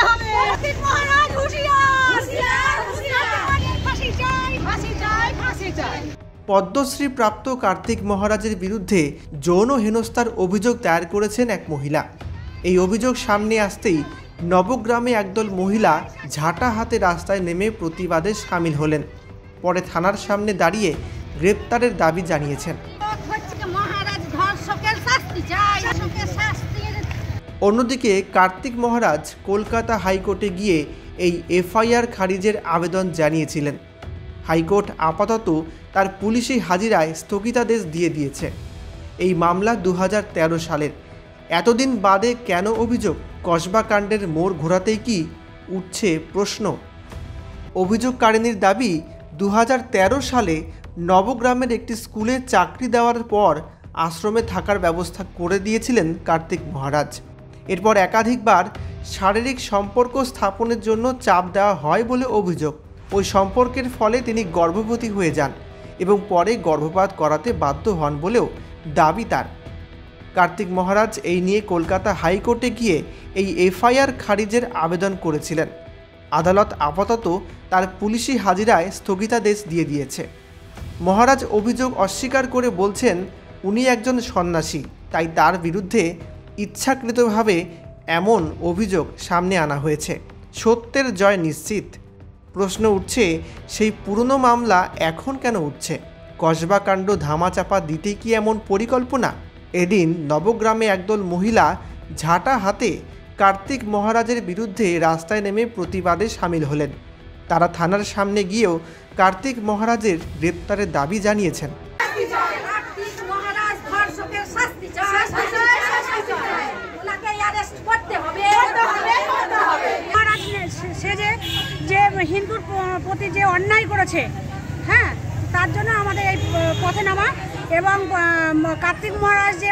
হবে। কার্তিক মহারাজ হুঁশিয়ার, ফাঁসি চাই, ফাঁসি চাই, ফাঁসি চাই। পদ্মশ্রী প্রাপ্ত কার্তিক মহারাজের বিরুদ্ধে যৌন হেনস্থার অভিযোগ দায়ের করেছেন এক মহিলা। এই অভিযোগ সামনে আসতেই নবগ্রামে একদল মহিলা ঝাঁটা হাতে রাস্তায় নেমে প্রতিবাদে সামিল হলেন। পরে থানার সামনে দাঁড়িয়ে গ্রেপ্তারের দাবি জানিয়েছেন। অন্যদিকে কার্তিক মহারাজ কলকাতা হাইকোর্টে গিয়ে এই এফআইআর খারিজের আবেদন জানিয়েছিলেন। হাইকোর্ট আপাতত তার পুলিশি হাজিরায় স্থগিতাদেশ দিয়ে দিয়েছে। এই মামলা 2013 সালের। এতদিন বাদে কেন অভিযোগ? কসবা কাণ্ডের মোড় ঘোরাতেই কি উঠছে প্রশ্ন। অভিযোগকারিনীর দাবি 2013 সালে নবগ্রামের একটি স্কুলে চাকরি দেওয়ার পর আশ্রমে থাকার ব্যবস্থা করে দিয়েছিলেন কার্তিক মহারাজ। এরপর একাধিকবার শারীরিক সম্পর্ক স্থাপনের জন্য চাপ দেওয়া হয় বলে অভিযোগ। ওই সম্পর্কের ফলে তিনি গর্ভবতী হয়ে যান এবং পরে গর্ভপাত করাতে বাধ্য হন বলেও দাবি তার। কার্তিক মহারাজ এই নিয়ে কলকাতা হাইকোর্টে গিয়ে এই এফআইআর খারিজের আবেদন করেছিলেন। আদালত আপাতত তার পুলিশি হাজিরায় স্থগিতাদেশ দিয়ে দিয়েছে। মহারাজ অভিযোগ অস্বীকার করে বলছেন উনি একজন সন্ন্যাসী, তাই তার বিরুদ্ধে ইচ্ছাকৃতভাবে এমন অভিযোগ সামনে আনা হয়েছে। সত্যের জয় নিশ্চিত। প্রশ্ন উঠছে, সেই পুরনো মামলা এখন কেন উঠছে? কসবা কাণ্ড ধামাচাপা দিতে কি এমন পরিকল্পনা? এদিন নবগ্রামে একদল মহিলা ঝাঁটা হাতে কার্তিক মহারাজের বিরুদ্ধে রাস্তায় নেমে প্রতিবাদে সামিল হলেন। তারা থানার সামনে গিয়েও কার্তিক মহারাজের গ্রেপ্তারের দাবি জানিয়েছেন। সে যে হিন্দুর প্রতি যে অন্যায় করেছে, হ্যাঁ, তার জন্য আমাদের এই পথে নামা। এবং কার্তিক মহারাজ যে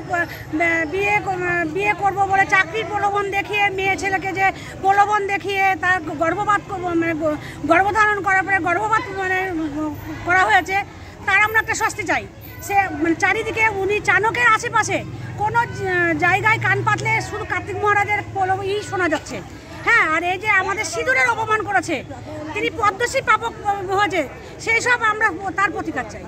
বিয়ে করব বলে চাকরির প্রলোভন দেখিয়ে মেয়ে ছেলেকে যে প্রলোভন দেখিয়ে তার গর্ভপাত গর্ভধারণ করার পরে গর্ভপাত করা হয়েছে, তার আমরা একটা শাস্তি চাই। সে চারিদিকে উনি চাণকের আশেপাশে কোনো জায়গায় কান পাতলে শুধু কার্তিক মহারাজের প্রলোভনই শোনা যাচ্ছে। হ্যাঁ, আর এই যে আমাদের সিঁদুরের অপমান করেছে, তিনি পদ্মশ্রী প্রাপক হয়েছে, সেই সব আমরা তার প্রতিকার চাই।